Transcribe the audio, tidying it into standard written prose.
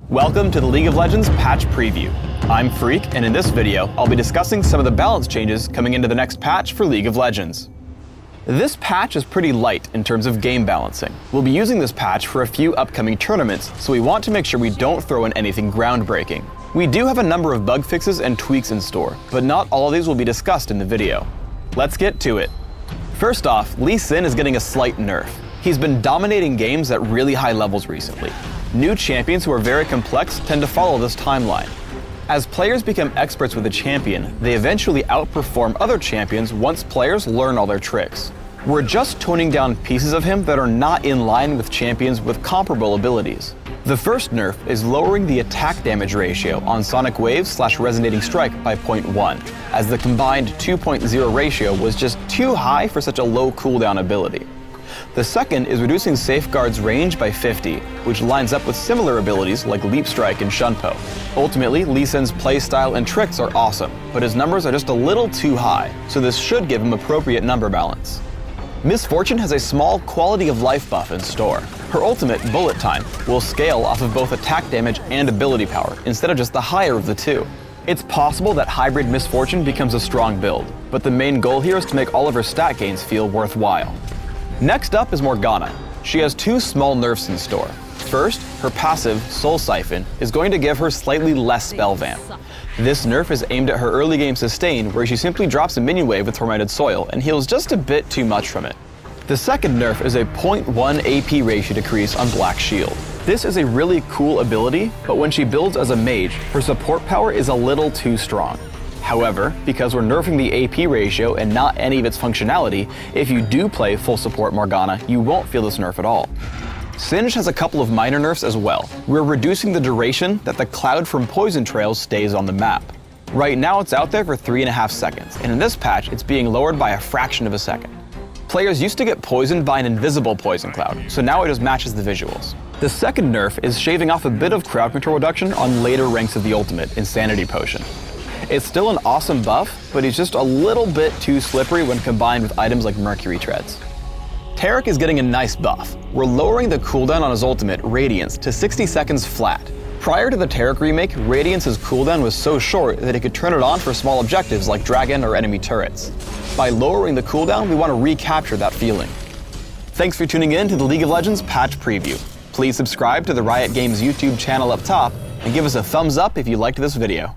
Welcome to the League of Legends patch preview. I'm Freak, and in this video, I'll be discussing some of the balance changes coming into the next patch for League of Legends. This patch is pretty light in terms of game balancing. We'll be using this patch for a few upcoming tournaments, so we want to make sure we don't throw in anything groundbreaking. We do have a number of bug fixes and tweaks in store, but not all of these will be discussed in the video. Let's get to it. First off, Lee Sin is getting a slight nerf. He's been dominating games at really high levels recently. New champions who are very complex tend to follow this timeline. As players become experts with a champion, they eventually outperform other champions once players learn all their tricks. We're just toning down pieces of him that are not in line with champions with comparable abilities. The first nerf is lowering the attack damage ratio on Sonic Wave/Resonating Strike by 0.1, as the combined 2.0 ratio was just too high for such a low cooldown ability. The second is reducing Safeguard's range by 50, which lines up with similar abilities like Leap Strike and Shunpo. Ultimately, Lee Sin's playstyle and tricks are awesome, but his numbers are just a little too high, so this should give him appropriate number balance. Miss Fortune has a small quality of life buff in store. Her ultimate, Bullet Time, will scale off of both attack damage and ability power, instead of just the higher of the two. It's possible that Hybrid Miss Fortune becomes a strong build, but the main goal here is to make all of her stat gains feel worthwhile. Next up is Morgana. She has two small nerfs in store. First, her passive, Soul Siphon, is going to give her slightly less spell vamp. This nerf is aimed at her early game sustain, where she simply drops a minion wave with Tormented Soil and heals just a bit too much from it. The second nerf is a 0.1 AP ratio decrease on Black Shield. This is a really cool ability, but when she builds as a mage, her support power is a little too strong. However, because we're nerfing the AP ratio and not any of its functionality, if you do play full support Morgana, you won't feel this nerf at all. Singed has a couple of minor nerfs as well. We're reducing the duration that the cloud from Poison Trails stays on the map. Right now it's out there for 3.5 seconds, and in this patch it's being lowered by a fraction of a second. Players used to get poisoned by an invisible poison cloud, so now it just matches the visuals. The second nerf is shaving off a bit of crowd control reduction on later ranks of the ultimate, Insanity Potion. It's still an awesome buff, but he's just a little bit too slippery when combined with items like Mercury Treads. Taric is getting a nice buff. We're lowering the cooldown on his ultimate, Radiance, to 60 seconds flat. Prior to the Taric remake, Radiance's cooldown was so short that he could turn it on for small objectives like dragon or enemy turrets. By lowering the cooldown, we want to recapture that feeling. Thanks for tuning in to the League of Legends patch preview. Please subscribe to the Riot Games YouTube channel up top, and give us a thumbs up if you liked this video.